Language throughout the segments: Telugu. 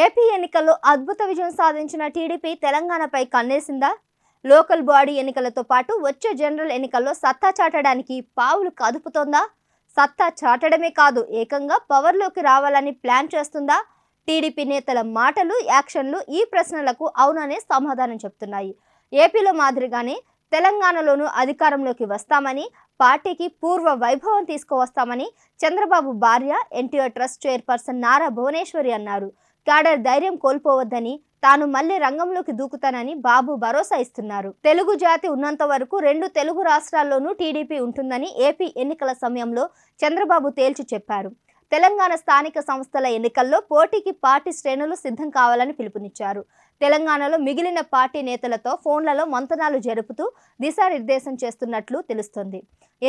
ఏపీ ఎన్నికల్లో అద్భుత విజయం సాధించిన టీడీపీ తెలంగాణపై కన్నేసిందా? లోకల్ బాడీ ఎన్నికలతో పాటు వచ్చే జనరల్ ఎన్నికల్లో సత్తా చాటడానికి పావులు కదుపుతోందా? సత్తా చాటడమే కాదు, ఏకంగా పవర్లోకి రావాలని ప్లాన్ చేస్తుందా? టీడీపీ నేతల మాటలు, యాక్షన్లు ఈ ప్రశ్నలకు అవుననే సమాధానం చెప్తున్నాయి. ఏపీలో మాదిరిగానే తెలంగాణలోనూ అధికారంలోకి వస్తామని, పార్టీకి పూర్వ వైభవం తీసుకువస్తామని చంద్రబాబు భార్య ఎన్టీఆర్ ట్రస్ట్ చైర్పర్సన్ నారా భువనేశ్వరి అన్నారు. క్యాడర్ ధైర్యం కోల్పోవద్దని, తాను మళ్లీ రంగంలోకి దూకుతానని బాబు భరోసా ఇస్తున్నారు. తెలుగు జాతి ఉన్నంత వరకు రెండు తెలుగు రాష్ట్రాల్లోనూ టీడీపీ ఉంటుందని ఏపీ ఎన్నికల సమయంలో చంద్రబాబు తేల్చి చెప్పారు. తెలంగాణ స్థానిక సంస్థల ఎన్నికల్లో పోటీకి పార్టీ శ్రేణులు సిద్ధం కావాలని పిలుపునిచ్చారు. తెలంగాణలో మిగిలిన పార్టీ నేతలతో ఫోన్లలో మంతనాలు జరుపుతూ దిశానిర్దేశం చేస్తున్నట్లు తెలుస్తోంది.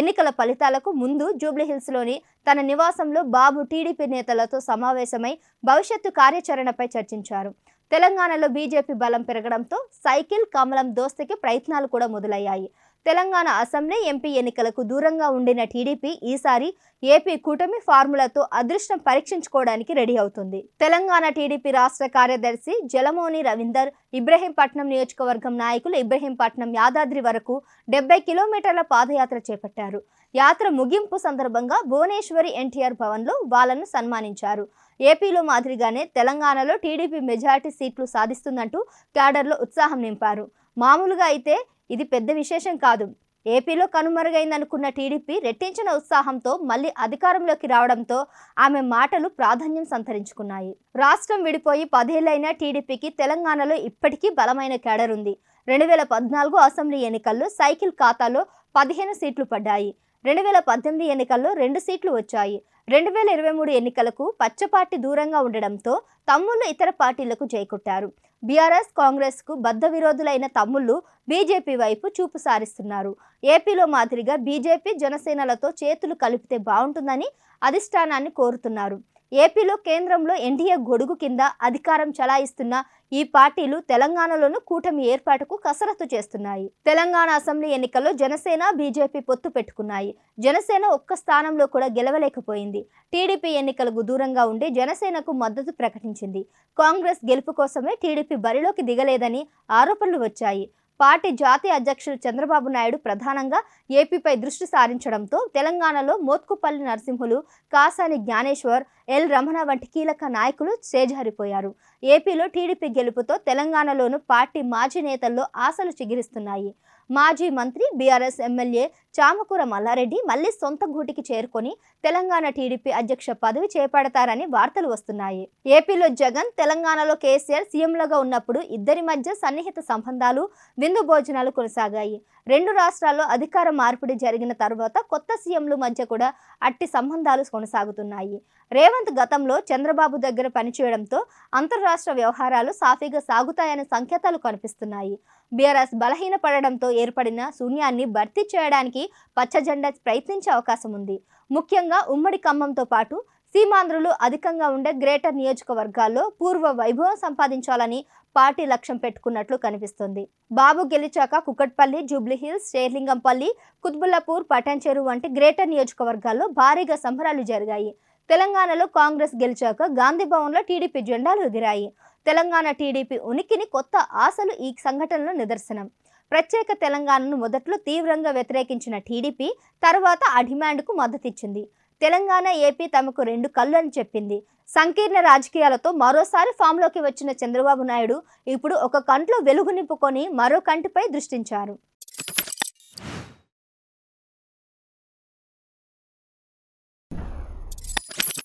ఎన్నికల ఫలితాలకు ముందు జూబ్లీహిల్స్లోని తన నివాసంలో బాబు టీడీపీ నేతలతో సమావేశమై భవిష్యత్తు కార్యాచరణపై చర్చించారు. తెలంగాణలో బీజేపీ బలం పెరగడంతో సైకిల్ కమలం దోస్తీకి ప్రయత్నాలు కూడా మొదలయ్యాయి. తెలంగాణ అసెంబ్లీ, ఎంపీ ఎన్నికలకు దూరంగా ఉండిన టీడీపీ ఈసారి ఏపీ కూటమి ఫార్ములాతో అదృష్టం పరీక్షించుకోవడానికి రెడీ అవుతుంది. తెలంగాణ టీడీపీ రాష్ట్ర కార్యదర్శి జలమోని రవీందర్ ఇబ్రహీంపట్నం నియోజకవర్గం నాయకులు ఇబ్రహీంపట్నం యాదాద్రి వరకు 70 కిలోమీటర్ల పాదయాత్ర చేపట్టారు. యాత్ర ముగింపు సందర్భంగా భువనేశ్వరి ఎన్టీఆర్ భవన్లో వాళ్ళను సన్మానించారు. ఏపీలో మాదిరిగానే తెలంగాణలో టీడీపీ మెజారిటీ సీట్లు సాధిస్తుందంటూ క్యాడర్లో ఉత్సాహం నింపారు. మామూలుగా అయితే ఇది పెద్ద విశేషం కాదు. ఏపీలో కనుమరుగైందనుకున్న టీడీపీ రెట్టించిన ఉత్సాహంతో మళ్లీ అధికారంలోకి రావడంతో ఆమె మాటలు ప్రాధాన్యం సంతరించుకున్నాయి. రాష్ట్రం విడిపోయి 10 ఏళ్లైన టీడీపీకి తెలంగాణలో ఇప్పటికీ బలమైన క్యాడర్ ఉంది. 2014 అసెంబ్లీ ఎన్నికల్లో సైకిల్ ఖాతాలో 15 సీట్లు పడ్డాయి. 2018 ఎన్నికల్లో 2 సీట్లు వచ్చాయి. 2023 ఎన్నికలకు పచ్చపార్టీ దూరంగా ఉండడంతో తమ్ముళ్లు ఇతర పార్టీలకు జైకొట్టారు. బీఆర్ఎస్, కాంగ్రెస్ కు బద్ద విరోధులైన తమ్ముళ్లు బీజేపీ వైపు చూపు సారిస్తున్నారు. ఏపీలో మాదిరిగా బీజేపీ, జనసేనలతో చేతులు కలిపితే బాగుంటుందని అధిష్టానాన్ని కోరుతున్నారు. ఏపీలో కేంద్రంలో ఎన్డీఏ గొడుగు కింద అధికారం చలాయిస్తున్న ఈ పార్టీలు తెలంగాణలోనూ కూటమి ఏర్పాటుకు కసరత్తు చేస్తున్నాయి. తెలంగాణ అసెంబ్లీ ఎన్నికల్లో జనసేన, బీజేపీ పొత్తు పెట్టుకున్నాయి. జనసేన ఒక్క స్థానంలో కూడా గెలవలేకపోయింది. టీడీపీ ఎన్నికలకు దూరంగా ఉండి జనసేనకు మద్దతు ప్రకటించింది. కాంగ్రెస్ గెలుపు కోసమే టీడీపీ బరిలోకి దిగలేదని ఆరోపణలు వచ్చాయి. పార్టీ జాతీయ అధ్యక్షుడు చంద్రబాబు నాయుడు ప్రధానంగా ఏపీపై దృష్టి సారించడంతో తెలంగాణలో మోత్కుపల్లి నరసింహులు, కాసాని జ్ఞానేశ్వర్, ఎల్ రమణ వంటి కీలక నాయకులు చేజారిపోయారు. ఏపీలో టీడీపీ గెలుపుతో తెలంగాణలోనూ పార్టీ మాజీ నేతల్లో ఆశలు చిగురిస్తున్నాయి. మాజీ మంత్రి, బీఆర్ఎస్ ఎమ్మెల్యే చామకూర మల్లారెడ్డి మళ్లీ సొంత గూటికి చేరుకొని తెలంగాణ టీడీపీ అధ్యక్ష పదవి చేపడతారని వార్తలు వస్తున్నాయి. ఏపీలో జగన్, తెలంగాణలో కేసీఆర్ సీఎంలుగా ఉన్నప్పుడు ఇద్దరి మధ్య సన్నిహిత సంబంధాలు, విందు భోజనాలు కొనసాగాయి. 2 రాష్ట్రాల్లో అధికార మార్పిడి జరిగిన తర్వాత కొత్త సీఎంల మధ్య కూడా అట్టి సంబంధాలు కొనసాగుతున్నాయి. రేవంత్ గతంలో చంద్రబాబు దగ్గర పనిచేయడంతో అంతర్రాష్ట్ర వ్యవహారాలు సాఫీగా సాగుతాయనే సంకేతాలు కనిపిస్తున్నాయి. బీఆర్ఎస్ బలహీనపడడంతో ఏర్పడిన శూన్యాన్ని భర్తీ చేయడానికి పచ్చజెండా ప్రయత్నించే అవకాశం ఉంది. ముఖ్యంగా ఉమ్మడి ఖమ్మంతో పాటు సీమాంధ్రులు అధికంగా ఉండే గ్రేటర్ నియోజకవర్గాల్లో పూర్వ వైభవం సంపాదించాలని పార్టీ లక్ష్యం పెట్టుకున్నట్లు కనిపిస్తుంది. బాబు గెలిచాక కుకట్పల్లి, జూబ్లీహిల్స్, షేర్లింగంపల్లి, కుత్బుల్లాపూర్, పటాన్చెరు వంటి గ్రేటర్ నియోజకవర్గాల్లో భారీగా సంబరాలు జరిగాయి. తెలంగాణలో కాంగ్రెస్ గెలిచాక గాంధీ భవన్లో టీడీపీ జెండాలు ఎగిరాయి. తెలంగాణ టీడీపీ ఉనికిని కొత్త ఆశలు ఈ సంఘటనలో నిదర్శనం. ప్రత్యేక తెలంగాణను మొదట్లో తీవ్రంగా వ్యతిరేకించిన టీడీపీ తర్వాత ఆ డిమాండ్కు మద్దతిచ్చింది. తెలంగాణ, ఏపీ తమకు 2 కళ్ళు అని చెప్పింది. సంకీర్ణ రాజకీయాలతో మరోసారి ఫామ్లోకి వచ్చిన చంద్రబాబు నాయుడు ఇప్పుడు ఒక కంట్లో వెలుగు నింపుకొని మరో కంటిపై దృష్టించారు.